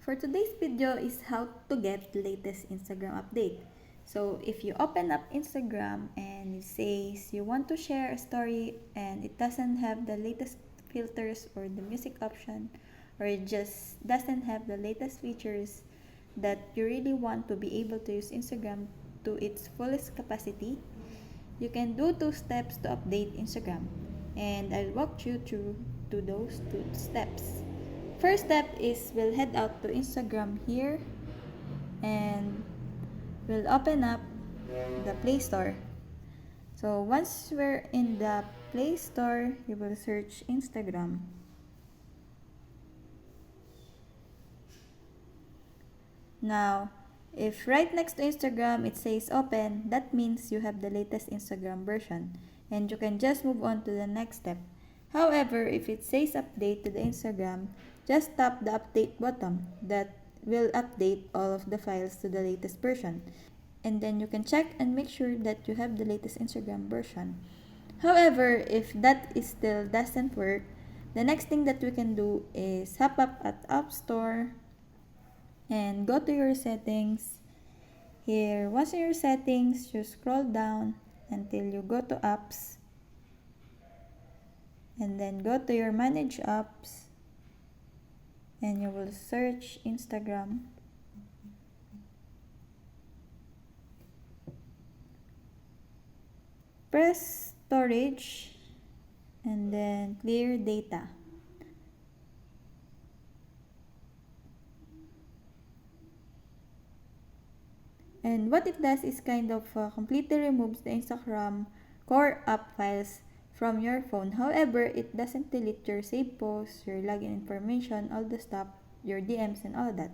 For today's video is how to get the latest Instagram update. So if you open up Instagram and it says you want to share a story and it doesn't have the latest filters or the music option, or it just doesn't have the latest features that you really want to be able to use Instagram to its fullest capacity, you can do 2 steps to update Instagram, and I'll walk you through to those 2 steps. First step is we'll head out to Instagram here and we'll open up the Play Store. So once we're in the Play Store, you will search Instagram. Now, if right next to Instagram it says open, that means you have the latest Instagram version and you can just move on to the next step. However, if it says update to the Instagram, just tap the update button that will update all of the files to the latest version. And then you can check and make sure that you have the latest Instagram version. However, if that is still doesn't work, the next thing that we can do is hop up at App Store and go to your settings. Here, once in your settings, you scroll down until you go to apps and then go to your manage apps and you will search Instagram. Press storage and then clear data. And what it does is kind of completely removes the Instagram core app files from your phone. However, it doesn't delete your saved posts, your login information, all the stuff, your DMs and all that.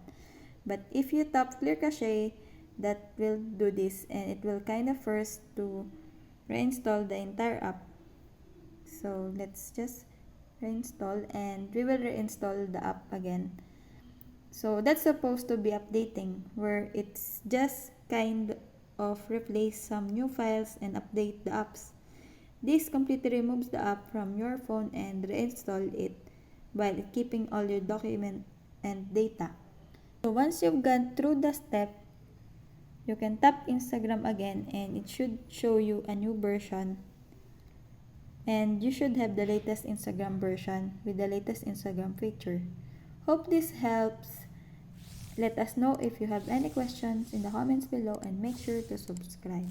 But if you tap clear cache, that will do this and it will kind of first to reinstall the entire app. So let's just reinstall and we will reinstall the app again. So that's supposed to be updating, where it's just kind of replace some new files and update the apps. This completely removes the app from your phone and reinstall it while keeping all your document and data. So once you've gone through the step, you can tap Instagram again and it should show you a new version. And you should have the latest Instagram version with the latest Instagram feature. Hope this helps. Let us know if you have any questions in the comments below and make sure to subscribe.